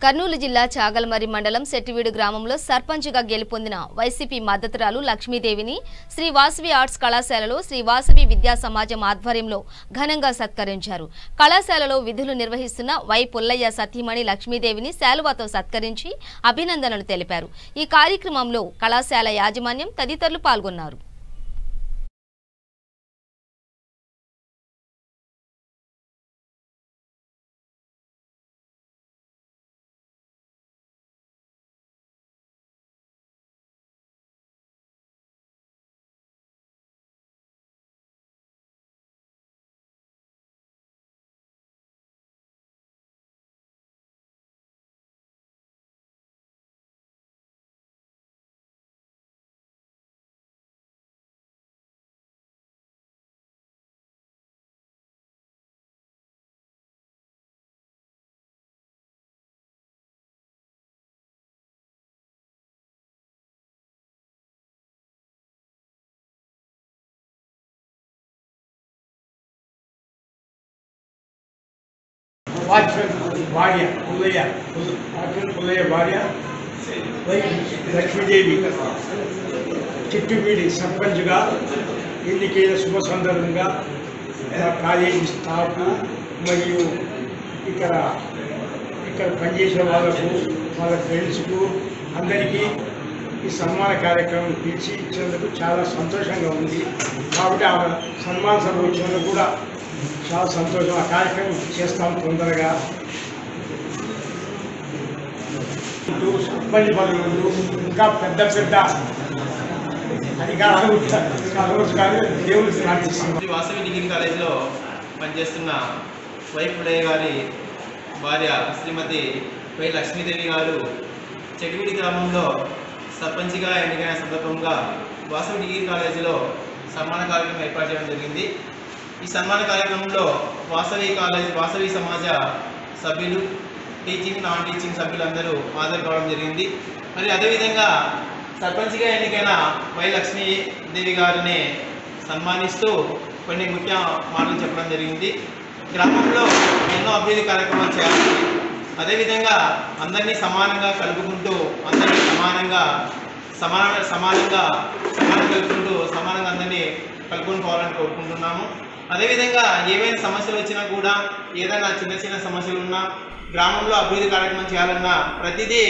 కర్నూలు జిల్లా చాగల్మరి మండలం సెట్టివీడు గ్రామంలో సర్పంచ్గా గెలుపొందిన వైసీపీ మద్దతురాలు లక్ష్మీదేవిని శ్రీ వాసవి ఆర్ట్స్ కళాశాలలో శ్రీ వాసవి విద్యా సమాజం ఆధ్వర్యంలో ఘనంగా సత్కరించారు. కళాశాలలో విధులు నిర్వహిస్తున్న వై పుల్లయ్య సతీమణి లక్ష్మీదేవిని శాలువాతో సత్కరించి అభినందనలు తెలిపారు. ఈ కార్యక్రమంలో కళాశాల యాజమాన్యం తదితరులు పాల్గొన్నారు. భార్య పుల్లయ్య భార్య లక్ష్మీదేవి చిట్టువీడి సర్పంచ్గా ఎన్నికైన శుభ సందర్భంగా కాలేజీ స్టాఫ్ మరియు ఇక్కడ పనిచేసే వాళ్ళకు వాళ్ళ ఫ్రెండ్స్కు అందరికీ ఈ సన్మాన కార్యక్రమం పిలిచి ఇచ్చినందుకు చాలా సంతోషంగా ఉంది. కాబట్టి ఆ సన్మాన సభ వచ్చినందుకు కూడా చాలా సంతోషం. ఆ కార్యక్రమం చేస్తాం తొందరగా. సర్పంచ్ పదవులు ఇంకా పెద్ద అధికారాలు దేవుడు ప్రార్థిస్తున్నాం. వాసవి డిగ్రీ కాలేజీలో పనిచేస్తున్న వై పుల్లయ్య గారి భార్య శ్రీమతి వై లక్ష్మీదేవి గారు చెట్టివీడి గ్రామంలో సర్పంచ్గా ఎన్నికైన సందర్భంగా వాసవి డిగ్రీ కాలేజీలో సన్మాన కార్యక్రమం ఏర్పాటు చేయడం జరిగింది. ఈ సన్మాన కార్యక్రమంలో వాసవి సమాజ సభ్యులు, టీచింగ్ నాన్ టీచింగ్ సభ్యులందరూ హాజరు కావడం జరిగింది. మరి అదేవిధంగా సర్పంచ్గా ఎన్నికైన వై లక్ష్మీదేవి గారిని సన్మానిస్తూ కొన్ని ముఖ్య మాటలు చెప్పడం జరిగింది. గ్రామంలో ఎన్నో అభివృద్ధి కార్యక్రమాలు చేయాలి, అదేవిధంగా అందరినీ సమానంగా కలుపుకుంటూ అందరినీ సమానంగా కలుపుకుంటూ సమానంగా అందరినీ కలుపుకొని పోవాలని కోరుకుంటున్నాము. అదేవిధంగా ఏవైనా సమస్యలు వచ్చినా కూడా, ఏదైనా చిన్న సమస్యలు ఉన్నా, గ్రామంలో అభివృద్ధి కార్యక్రమం చేయాలన్నా ప్రతిదీ